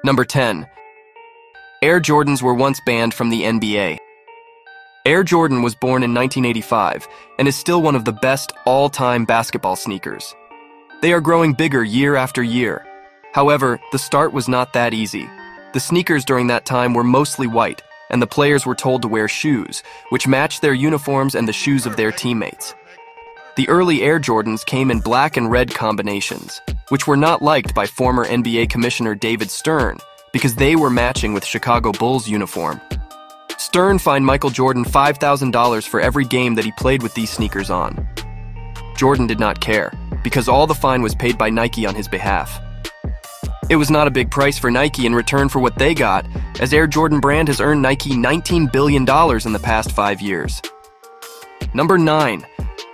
Number 10. Air Jordans were once banned from the NBA. Air Jordan was born in 1985 and is still one of the best all-time basketball sneakers. They are growing bigger year after year. However, the start was not that easy. The sneakers during that time were mostly white, and the players were told to wear shoes, which matched their uniforms and the shoes of their teammates. The early Air Jordans came in black and red combinations, which were not liked by former NBA Commissioner David Stern because they were matching with Chicago Bulls uniform. Stern fined Michael Jordan $5,000 for every game that he played with these sneakers on. Jordan did not care, because all the fine was paid by Nike on his behalf. It was not a big price for Nike in return for what they got, as Air Jordan brand has earned Nike $19 billion in the past 5 years. Number 9.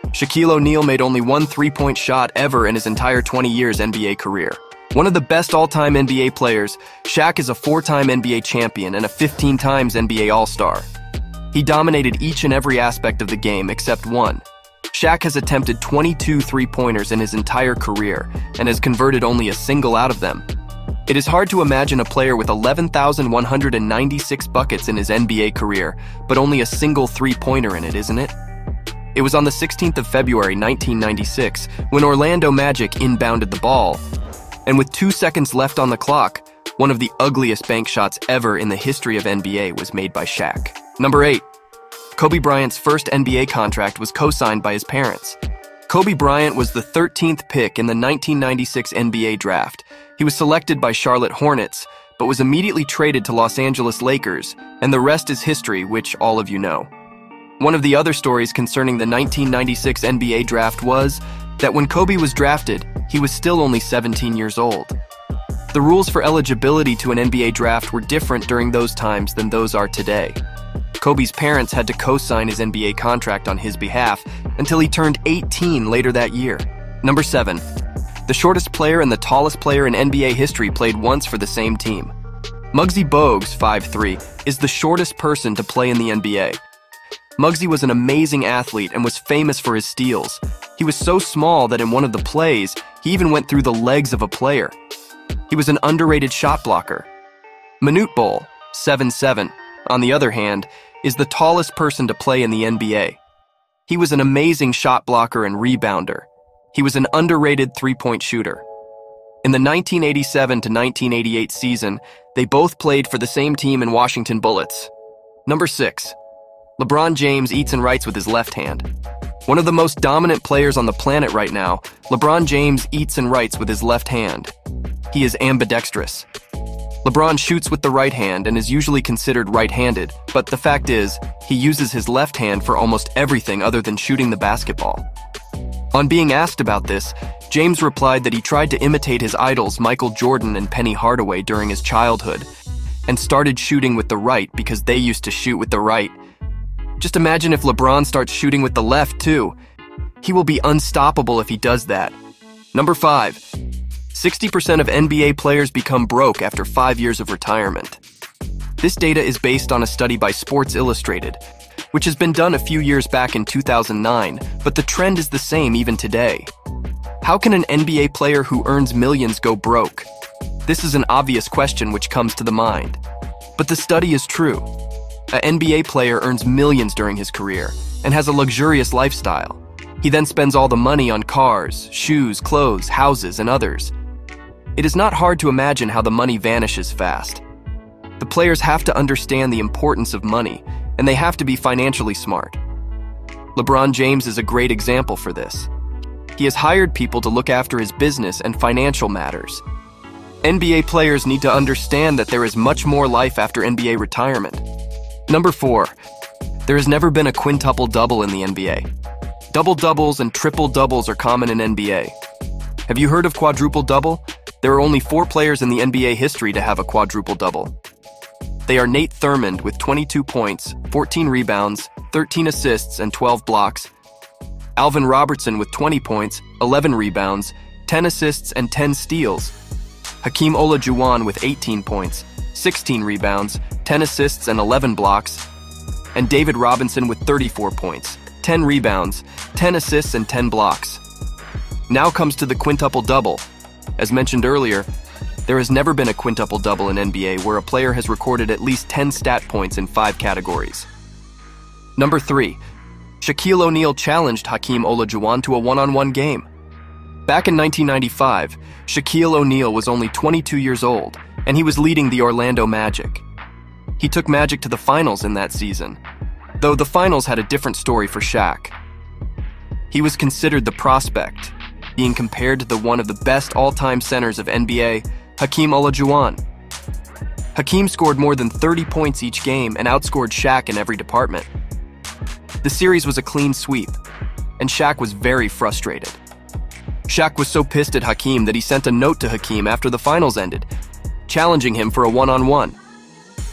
Shaquille O'Neal made only one three-point shot ever in his entire 20 years NBA career. One of the best all-time NBA players, Shaq is a 4-time NBA champion and a 15 times NBA All-Star. He dominated each and every aspect of the game except one. Shaq has attempted 22 three-pointers in his entire career and has converted only a single out of them. It is hard to imagine a player with 11,196 buckets in his NBA career, but only a single three-pointer in it, isn't it? It was on the 16th of February 1996 when Orlando Magic inbounded the ball, and with 2 seconds left on the clock, one of the ugliest bank shots ever in the history of NBA was made by Shaq. Number 8. Kobe Bryant's first NBA contract was co-signed by his parents. Kobe Bryant was the 13th pick in the 1996 NBA draft. He was selected by Charlotte Hornets, but was immediately traded to Los Angeles Lakers, and the rest is history, which all of you know. One of the other stories concerning the 1996 NBA draft was that when Kobe was drafted, he was still only 17 years old. The rules for eligibility to an NBA draft were different during those times than those are today. Kobe's parents had to co-sign his NBA contract on his behalf until he turned 18 later that year. Number 7. The shortest player and the tallest player in NBA history played once for the same team. Muggsy Bogues, 5'3", is the shortest person to play in the NBA. Muggsy was an amazing athlete and was famous for his steals. He was so small that in one of the plays, he even went through the legs of a player. He was an underrated shot blocker. Manute Bol, 7'7", on the other hand, is the tallest person to play in the NBA. He was an amazing shot blocker and rebounder. He was an underrated three-point shooter. In the 1987 to 1988 season, they both played for the same team in Washington Bullets. Number 6. LeBron James eats and writes with his left hand. One of the most dominant players on the planet right now, LeBron James eats and writes with his left hand. He is ambidextrous. LeBron shoots with the right hand and is usually considered right-handed, but the fact is, he uses his left hand for almost everything other than shooting the basketball. On being asked about this, James replied that he tried to imitate his idols Michael Jordan and Penny Hardaway during his childhood, and started shooting with the right because they used to shoot with the right. Just imagine if LeBron starts shooting with the left too. He will be unstoppable if he does that. Number 5. 60% of NBA players become broke after 5 years of retirement. This data is based on a study by Sports Illustrated, which has been done a few years back in 2009, but the trend is the same even today. How can an NBA player who earns millions go broke? This is an obvious question which comes to the mind. But the study is true. An NBA player earns millions during his career and has a luxurious lifestyle. He then spends all the money on cars, shoes, clothes, houses, and others. It is not hard to imagine how the money vanishes fast. The players have to understand the importance of money, and they have to be financially smart. LeBron James is a great example for this. He has hired people to look after his business and financial matters. NBA players need to understand that there is much more life after NBA retirement. Number 4. There has never been a quintuple double in the NBA. Double-doubles and triple-doubles are common in NBA. Have you heard of quadruple double? There are only 4 players in the NBA history to have a quadruple double. They are Nate Thurmond with 22 points, 14 rebounds, 13 assists, and 12 blocks. Alvin Robertson with 20 points, 11 rebounds, 10 assists, and 10 steals. Hakeem Olajuwon with 18 points, 16 rebounds, 10 assists, and 11 blocks. And David Robinson with 34 points, 10 rebounds, 10 assists, and 10 blocks. Now comes to the quintuple double. As mentioned earlier, There has never been a quintuple double in NBA where a player has recorded at least 10 stat points in 5 categories. Number 3. Shaquille O'Neal challenged Hakeem Olajuwon to a one-on-one game. Back in 1995, Shaquille O'Neal was only 22 years old, and he was leading the Orlando Magic. He took Magic to the finals in that season, though the finals had a different story for Shaq. He was considered the prospect, being compared to one of the best all-time centers of NBA, Hakeem Olajuwon. Hakeem scored more than 30 points each game and outscored Shaq in every department. The series was a clean sweep, and Shaq was very frustrated. Shaq was so pissed at Hakeem that he sent a note to Hakeem after the finals ended, challenging him for a one-on-one.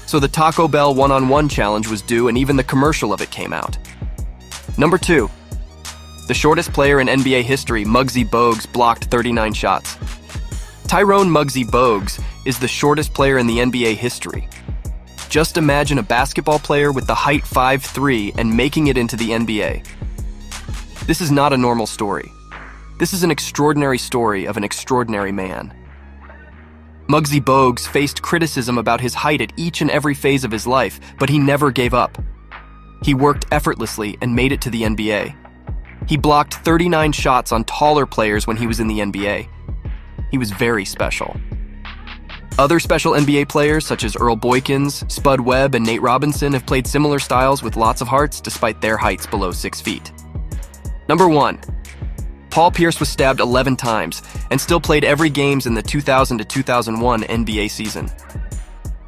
So the Taco Bell one-on-one challenge was due, and even the commercial of it came out. Number 2. The shortest player in NBA history, Muggsy Bogues, blocked 39 shots. Tyrone Muggsy Bogues is the shortest player in the NBA history. Just imagine a basketball player with the height 5'3" and making it into the NBA. This is not a normal story. This is an extraordinary story of an extraordinary man. Muggsy Bogues faced criticism about his height at each and every phase of his life, but he never gave up. He worked effortlessly and made it to the NBA. He blocked 39 shots on taller players when he was in the NBA. He was very special. Other special NBA players such as Earl Boykins, Spud Webb, and Nate Robinson have played similar styles with lots of hearts despite their heights below 6 feet. Number 1. Paul Pierce was stabbed 11 times and still played every games in the 2000 to 2001 NBA season.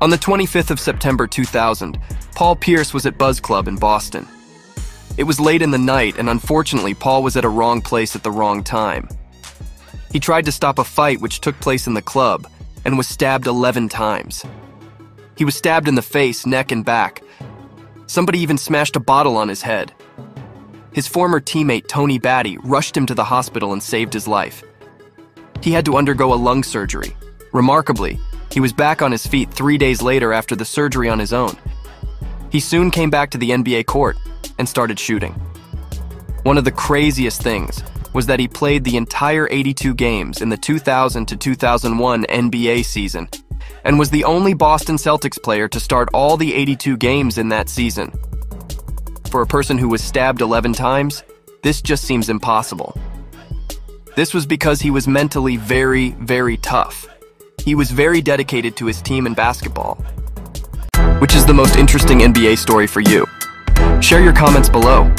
On the 25th of September 2000, Paul Pierce was at Buzz Club in Boston. It was late in the night, and unfortunately, Paul was at a wrong place at the wrong time. He tried to stop a fight which took place in the club and was stabbed 11 times. He was stabbed in the face, neck, and back. Somebody even smashed a bottle on his head. His former teammate, Tony Batty, rushed him to the hospital and saved his life. He had to undergo a lung surgery. Remarkably, he was back on his feet 3 days later after the surgery on his own. He soon came back to the NBA court and started shooting. One of the craziest things was that he played the entire 82 games in the 2000 to 2001 NBA season and was the only Boston Celtics player to start all the 82 games in that season. For a person who was stabbed 11 times, this just seems impossible. This was because he was mentally very, very tough. He was very dedicated to his team in basketball. Which is the most interesting NBA story for you? Share your comments below.